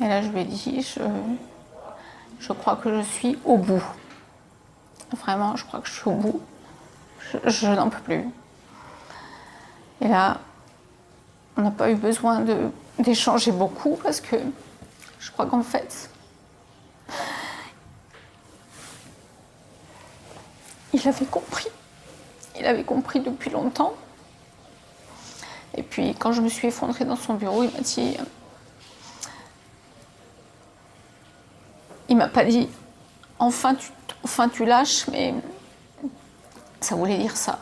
Et là je lui ai dit je crois que je suis au bout. Vraiment, je crois que je suis au bout. Je n'en peux plus. Et là, on n'a pas eu besoin d'échanger beaucoup parce que je crois qu'en fait, il avait compris. Il avait compris depuis longtemps. Et puis, quand je me suis effondrée dans son bureau, il m'a dit... Il m'a pas dit « enfin tu lâches », mais ça voulait dire ça.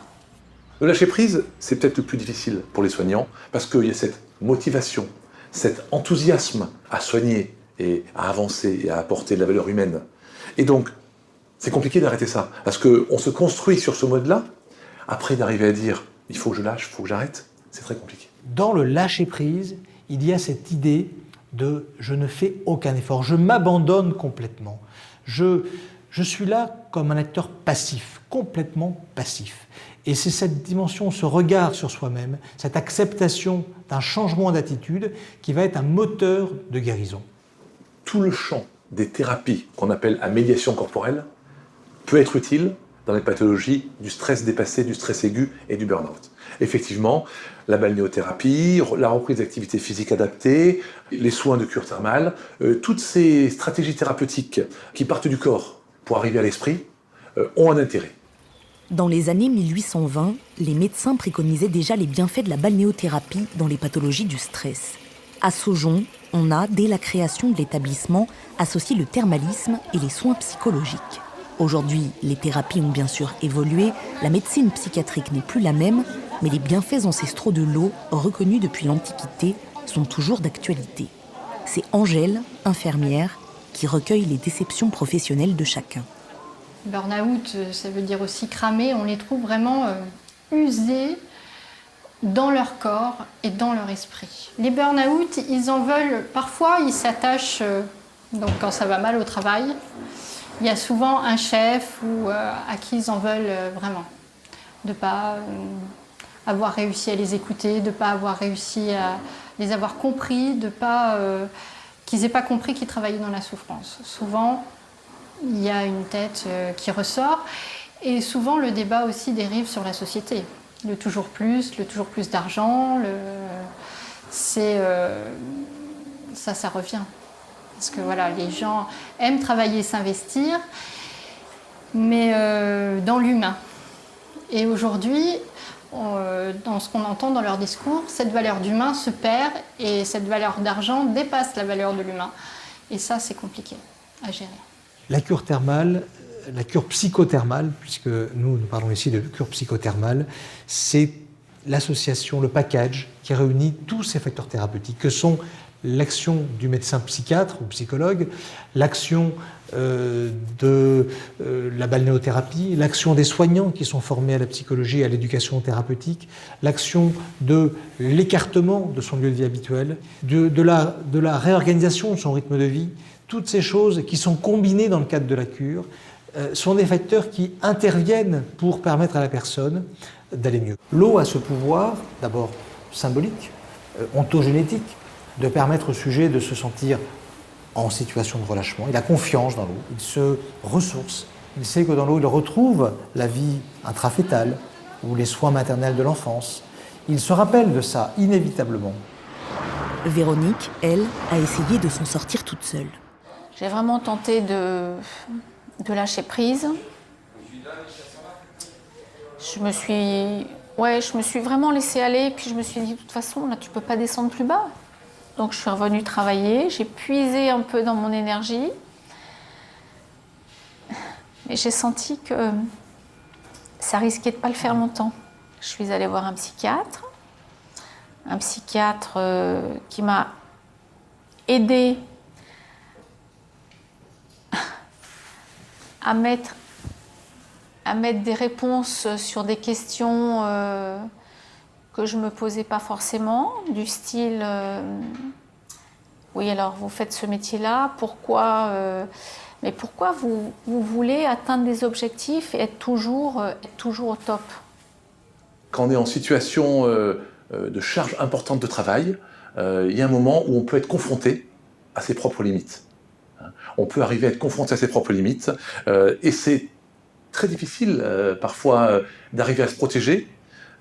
Le lâcher-prise, c'est peut-être le plus difficile pour les soignants, parce qu'il y a cette motivation, cet enthousiasme à soigner et à avancer et à apporter de la valeur humaine. Et donc, c'est compliqué d'arrêter ça, parce qu'on se construit sur ce mode-là. Après, d'arriver à dire « il faut que je lâche, il faut que j'arrête », c'est très compliqué. Dans le lâcher-prise, il y a cette idée de « je ne fais aucun effort, je m'abandonne complètement, je suis là comme un acteur passif, complètement passif ». Et c'est cette dimension, ce regard sur soi-même, cette acceptation d'un changement d'attitude qui va être un moteur de guérison. Tout le champ des thérapies qu'on appelle à médiation corporelle peut être utile dans les pathologies du stress dépassé, du stress aigu et du burn-out. Effectivement, la balnéothérapie, la reprise d'activité physique adaptée, les soins de cure thermale, toutes ces stratégies thérapeutiques qui partent du corps pour arriver à l'esprit ont un intérêt. Dans les années 1820, les médecins préconisaient déjà les bienfaits de la balnéothérapie dans les pathologies du stress. À Saujon, on a, dès la création de l'établissement, associé le thermalisme et les soins psychologiques. Aujourd'hui, les thérapies ont bien sûr évolué, la médecine psychiatrique n'est plus la même, mais les bienfaits ancestraux de l'eau, reconnus depuis l'Antiquité, sont toujours d'actualité. C'est Angèle, infirmière, qui recueille les déceptions professionnelles de chacun. Burn-out, ça veut dire aussi cramer. On les trouve vraiment usés dans leur corps et dans leur esprit. Les burn-out, ils en veulent, parfois ils s'attachent, donc quand ça va mal au travail, il y a souvent un chef à qui ils en veulent vraiment. De ne pas avoir réussi à les écouter, de ne pas avoir réussi à les avoir compris, de pas qu'ils n'aient pas compris qu'ils travaillaient dans la souffrance. Souvent, il y a une tête qui ressort et souvent le débat aussi dérive sur la société. Le toujours plus d'argent, ça revient. Parce que voilà, les gens aiment travailler, s'investir, mais dans l'humain. Et aujourd'hui, dans ce qu'on entend dans leur discours, cette valeur d'humain se perd et cette valeur d'argent dépasse la valeur de l'humain. Et ça, c'est compliqué à gérer. La cure thermale, la cure psychothermale, puisque nous parlons ici de cure psychothermale, c'est l'association, le package qui réunit tous ces facteurs thérapeutiques que sont l'action du médecin psychiatre ou psychologue, l'action de la balnéothérapie, l'action des soignants qui sont formés à la psychologie et à l'éducation thérapeutique, l'action de l'écartement de son lieu de vie habituel, de la réorganisation de son rythme de vie. Toutes ces choses qui sont combinées dans le cadre de la cure sont des facteurs qui interviennent pour permettre à la personne d'aller mieux. L'eau a ce pouvoir, d'abord symbolique, ontogénétique, de permettre au sujet de se sentir en situation de relâchement. Il a confiance dans l'eau, il se ressource, il sait que dans l'eau il retrouve la vie intrafétale ou les soins maternels de l'enfance. Il se rappelle de ça inévitablement. Véronique, elle, a essayé de s'en sortir toute seule. J'ai vraiment tenté de lâcher prise. Je me suis vraiment laissée aller, puis je me suis dit, de toute façon, là, tu peux pas descendre plus bas. Donc je suis revenue travailler, j'ai puisé un peu dans mon énergie. Mais j'ai senti que ça risquait de pas le faire longtemps. Je suis allée voir un psychiatre qui m'a aidée à mettre des réponses sur des questions que je ne me posais pas forcément, du style oui, alors vous faites ce métier-là, pourquoi Mais pourquoi vous voulez atteindre des objectifs et être toujours au top? Quand on est en situation de charge importante de travail, il y a un moment où on peut être confronté à ses propres limites. On peut arriver à être confronté à ses propres limites, et c'est très difficile parfois d'arriver à se protéger,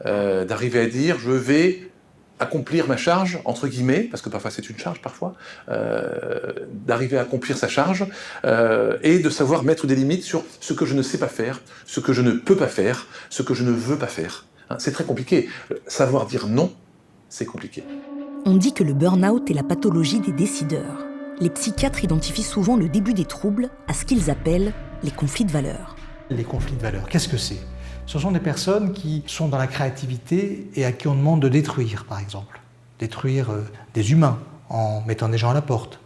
d'arriver à dire je vais accomplir ma charge, entre guillemets, parce que parfois c'est une charge parfois, d'arriver à accomplir sa charge, et de savoir mettre des limites sur ce que je ne sais pas faire, ce que je ne peux pas faire, ce que je ne veux pas faire. C'est très compliqué. Savoir dire non, c'est compliqué. On dit que le burn-out est la pathologie des décideurs. Les psychiatres identifient souvent le début des troubles à ce qu'ils appellent les conflits de valeurs. Les conflits de valeurs, qu'est-ce que c'est? Ce sont des personnes qui sont dans la créativité et à qui on demande de détruire, par exemple. Détruire des humains en mettant des gens à la porte.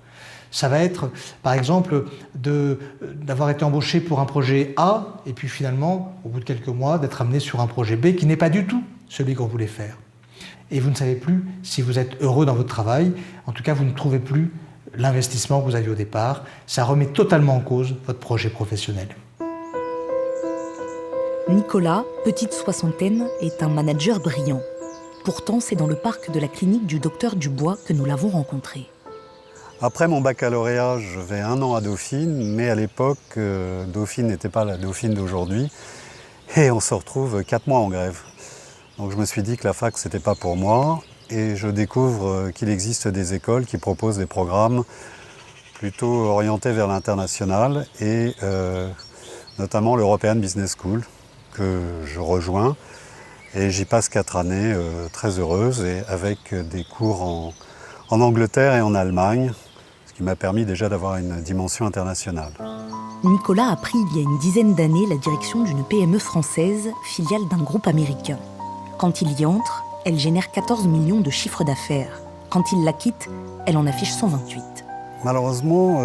Ça va être, par exemple, d'avoir été embauché pour un projet A et puis finalement, au bout de quelques mois, d'être amené sur un projet B qui n'est pas du tout celui qu'on voulait faire. Et vous ne savez plus si vous êtes heureux dans votre travail. En tout cas, vous ne trouvez plus l'investissement que vous aviez au départ. Ça remet totalement en cause votre projet professionnel. Nicolas, petite soixantaine, est un manager brillant. Pourtant, c'est dans le parc de la clinique du docteur Dubois que nous l'avons rencontré. Après mon baccalauréat, je vais 1 an à Dauphine, mais à l'époque, Dauphine n'était pas la Dauphine d'aujourd'hui. Et on se retrouve 4 mois en grève. Donc je me suis dit que la fac, c'était pas pour moi. Et je découvre qu'il existe des écoles qui proposent des programmes plutôt orientés vers l'international, et notamment l'European Business School, que je rejoins. Et j'y passe 4 années très heureuses, et avec des cours en Angleterre et en Allemagne, ce qui m'a permis déjà d'avoir une dimension internationale. Nicolas a pris il y a une dizaine d'années la direction d'une PME française, filiale d'un groupe américain. Quand il y entre, elle génère 14 millions de chiffre d'affaires. Quand il la quitte, elle en affiche 128. Malheureusement,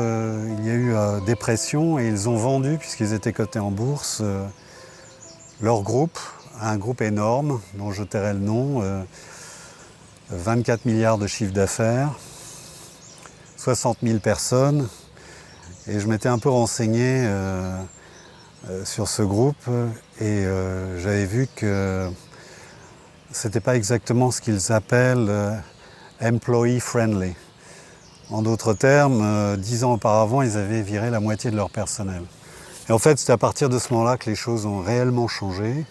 il y a eu des pressions et ils ont vendu, puisqu'ils étaient cotés en bourse, leur groupe, un groupe énorme, dont je tairai le nom, 24 milliards de chiffre d'affaires, 60 000 personnes. Et je m'étais un peu renseigné sur ce groupe et j'avais vu que c'était pas exactement ce qu'ils appellent employee friendly. En d'autres termes, 10 ans auparavant, ils avaient viré la moitié de leur personnel. Et en fait, c'est à partir de ce moment-là que les choses ont réellement changé,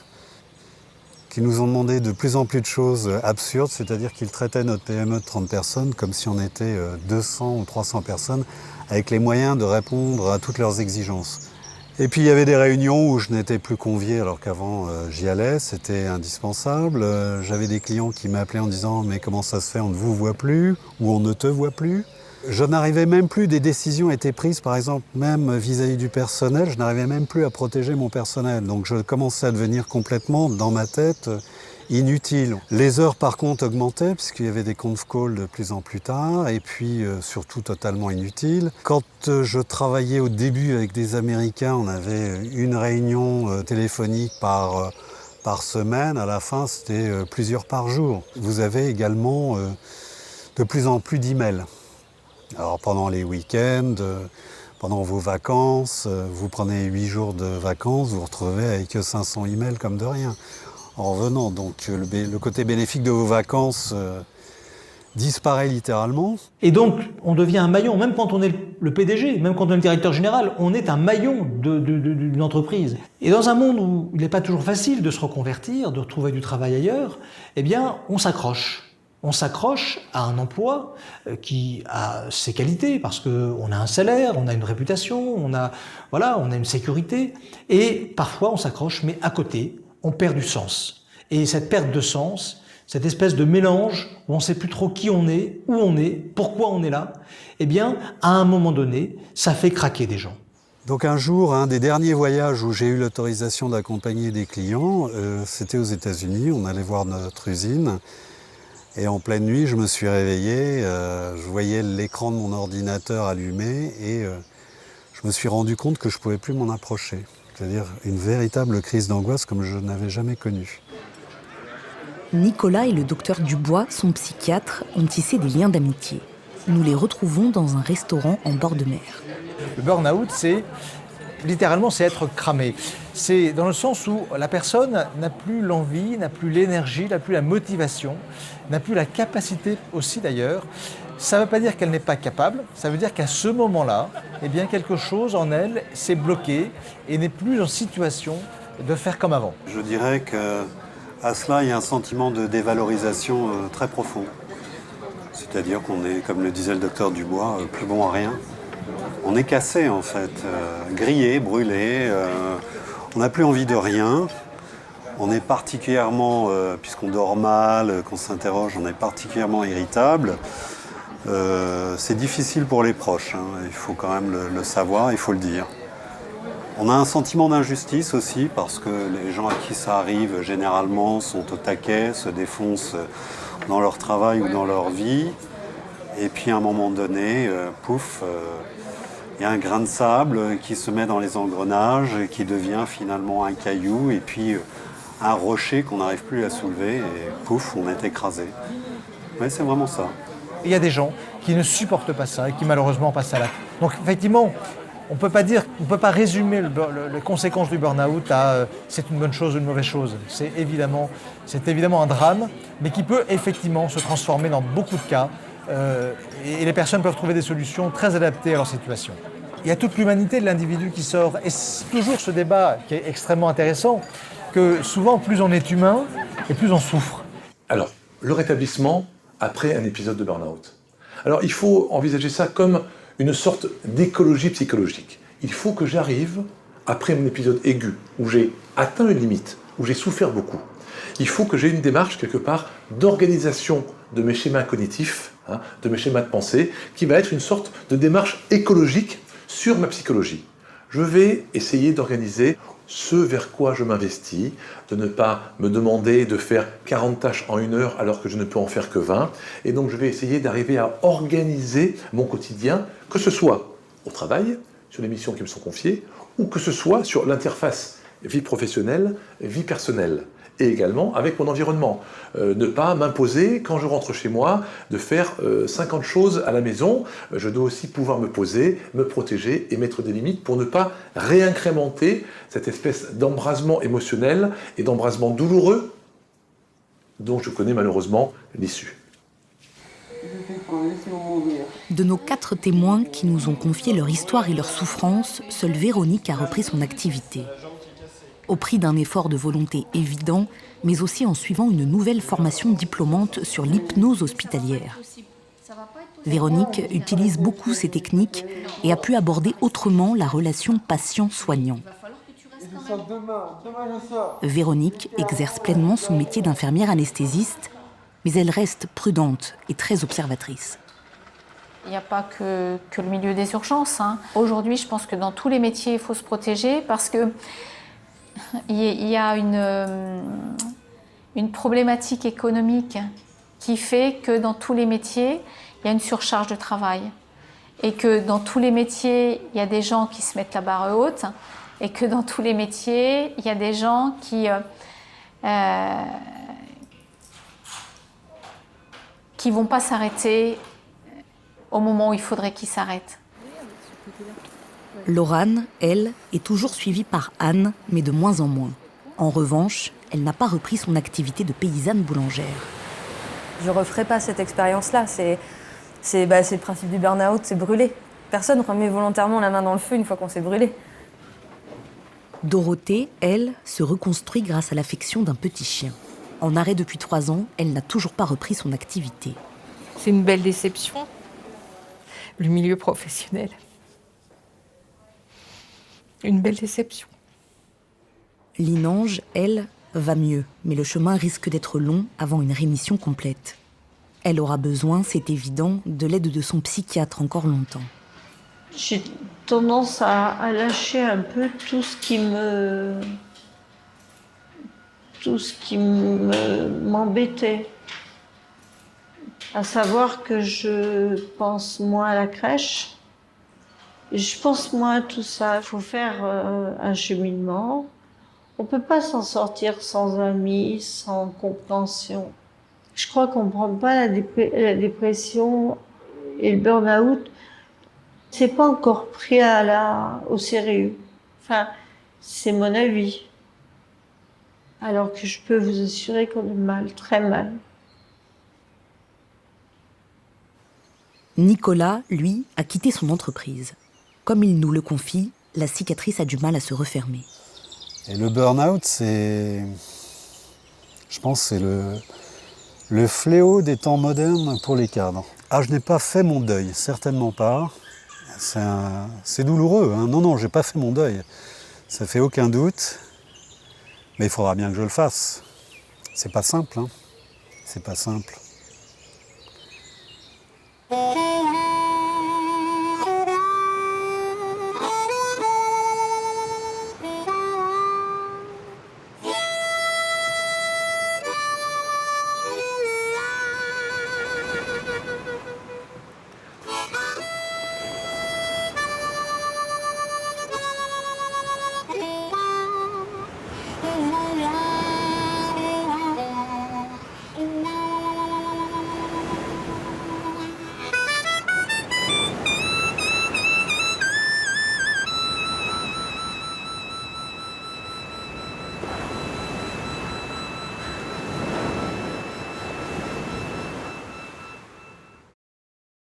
qu'ils nous ont demandé de plus en plus de choses absurdes, c'est-à-dire qu'ils traitaient notre PME de 30 personnes comme si on était 200 ou 300 personnes, avec les moyens de répondre à toutes leurs exigences. Et puis il y avait des réunions où je n'étais plus convié alors qu'avant j'y allais, c'était indispensable. J'avais des clients qui m'appelaient en disant « mais comment ça se fait, on ne vous voit plus » ou « on ne te voit plus ». Je n'arrivais même plus, des décisions étaient prises, par exemple, même vis-à-vis du personnel, je n'arrivais même plus à protéger mon personnel. Donc je commençais à devenir complètement, dans ma tête, inutile. Les heures, par contre, augmentaient, puisqu'il y avait des conf calls de plus en plus tard, et puis surtout totalement inutiles. Quand je travaillais au début avec des Américains, on avait une réunion téléphonique par semaine. À la fin, c'était plusieurs par jour. Vous avez également de plus en plus d'emails. Alors pendant les week-ends, pendant vos vacances, vous prenez 8 jours de vacances, vous vous retrouvez avec 500 emails comme de rien en revenant. Donc le côté bénéfique de vos vacances disparaît littéralement. Et donc on devient un maillon, même quand on est le PDG, même quand on est le directeur général, on est un maillon d'une entreprise. Et dans un monde où il n'est pas toujours facile de se reconvertir, de retrouver du travail ailleurs, eh bien on s'accroche. On s'accroche à un emploi qui a ses qualités, parce qu'on a un salaire, on a une réputation, on a une sécurité. Et parfois, on s'accroche, mais à côté, on perd du sens. Et cette perte de sens, cette espèce de mélange où on ne sait plus trop qui on est, où on est, pourquoi on est là, eh bien, à un moment donné, ça fait craquer des gens. Donc un jour, un des derniers voyages où j'ai eu l'autorisation d'accompagner des clients, c'était aux États-Unis, on allait voir notre usine. Et en pleine nuit, je me suis réveillé, je voyais l'écran de mon ordinateur allumé et je me suis rendu compte que je ne pouvais plus m'en approcher. C'est-à-dire une véritable crise d'angoisse comme je n'avais jamais connue. Nicolas et le docteur Dubois, son psychiatre, ont tissé des liens d'amitié. nous les retrouvons dans un restaurant en bord de mer. Le burn-out, littéralement, c'est être cramé. C'est dans le sens où la personne n'a plus l'envie, n'a plus l'énergie, n'a plus la motivation, n'a plus la capacité aussi d'ailleurs. Ça ne veut pas dire qu'elle n'est pas capable, ça veut dire qu'à ce moment-là, eh bien, quelque chose en elle s'est bloqué et n'est plus en situation de faire comme avant. Je dirais qu'à cela, il y a un sentiment de dévalorisation très profond. C'est-à-dire qu'on est, comme le disait le docteur Dubois, plus bon à rien. On est cassé en fait, grillé, brûlé, on n'a plus envie de rien. On est particulièrement, puisqu'on dort mal, qu'on s'interroge, on est particulièrement irritable. C'est difficile pour les proches, hein. Il faut quand même le savoir, il faut le dire. On a un sentiment d'injustice aussi, parce que les gens à qui ça arrive, généralement, sont au taquet, se défoncent dans leur travail ou dans leur vie. Et puis à un moment donné, pouf, il y a un grain de sable qui se met dans les engrenages, qui devient finalement un caillou, et puis un rocher qu'on n'arrive plus à soulever, et pouf, on est écrasé. Oui, c'est vraiment ça. Il y a des gens qui ne supportent pas ça et qui malheureusement passent à l'acte. Donc effectivement, on ne peut pas résumer les conséquences du burn-out à c'est une bonne chose ou une mauvaise chose. C'est évidemment un drame, mais qui peut effectivement se transformer dans beaucoup de cas. Et les personnes peuvent trouver des solutions très adaptées à leur situation. Il y a toute l'humanité de l'individu qui sort. Et c'est toujours ce débat qui est extrêmement intéressant, que souvent plus on est humain et plus on souffre. Alors, le rétablissement après un épisode de burn-out. Alors, il faut envisager ça comme une sorte d'écologie psychologique. Il faut que j'arrive, après mon épisode aigu, où j'ai atteint une limite, où j'ai souffert beaucoup, il faut que j'ai une démarche, quelque part, d'organisation de mes schémas cognitifs, de mes schémas de pensée, qui va être une sorte de démarche écologique sur ma psychologie. Je vais essayer d'organiser ce vers quoi je m'investis, de ne pas me demander de faire 40 tâches en 1 heure alors que je ne peux en faire que 20. Et donc je vais essayer d'arriver à organiser mon quotidien, que ce soit au travail, sur les missions qui me sont confiées, ou que ce soit sur l'interface vie professionnelle, vie personnelle. Et également avec mon environnement. Ne pas m'imposer, quand je rentre chez moi, de faire 50 choses à la maison. Je dois aussi pouvoir me poser, me protéger et mettre des limites pour ne pas réincrémenter cette espèce d'embrasement émotionnel et d'embrasement douloureux dont je connais malheureusement l'issue. De nos 4 témoins qui nous ont confié leur histoire et leur souffrance, seule Véronique a repris son activité. Au prix d'un effort de volonté évident, mais aussi en suivant une nouvelle formation diplômante sur l'hypnose hospitalière. Véronique utilise beaucoup ces techniques et a pu aborder autrement la relation patient-soignant. Véronique exerce pleinement son métier d'infirmière anesthésiste, mais elle reste prudente et très observatrice. Il n'y a pas que le milieu des urgences, hein. Aujourd'hui, je pense que dans tous les métiers, il faut se protéger parce que il y a une problématique économique qui fait que dans tous les métiers, il y a une surcharge de travail. Et que dans tous les métiers, il y a des gens qui se mettent la barre haute. Et que dans tous les métiers, il y a des gens qui vont pas s'arrêter au moment où il faudrait qu'ils s'arrêtent. Laurane, elle, est toujours suivie par Anne, mais de moins en moins. En revanche, elle n'a pas repris son activité de paysanne boulangère. Je ne referai pas cette expérience-là. C'est le principe du burn-out, c'est brûler. Personne ne remet volontairement la main dans le feu une fois qu'on s'est brûlé. Dorothée, elle, se reconstruit grâce à l'affection d'un petit chien. En arrêt depuis 3 ans, elle n'a toujours pas repris son activité. C'est une belle déception, le milieu professionnel. Une belle déception. Linange, elle, va mieux, mais le chemin risque d'être long avant une rémission complète. Elle aura besoin, c'est évident, de l'aide de son psychiatre encore longtemps. J'ai tendance à lâcher un peu tout ce qui m'embêtait. À savoir que je pense moins à la crèche. Je pense moins à tout ça. Il faut faire un cheminement. On ne peut pas s'en sortir sans amis, sans compréhension. Je crois qu'on ne prend pas la dépression Et le burn-out, c'est pas encore pris au sérieux. Enfin, c'est mon avis. Alors que je peux vous assurer qu'on est mal, très mal. Nicolas, lui, a quitté son entreprise. Comme il nous le confie, la cicatrice a du mal à se refermer. Et le burn-out, je pense que c'est le fléau des temps modernes pour les cadres. Ah, je n'ai pas fait mon deuil, certainement pas. C'est douloureux, hein. Non, j'ai pas fait mon deuil. Ça fait aucun doute. Mais il faudra bien que je le fasse. C'est pas simple, hein. C'est pas simple.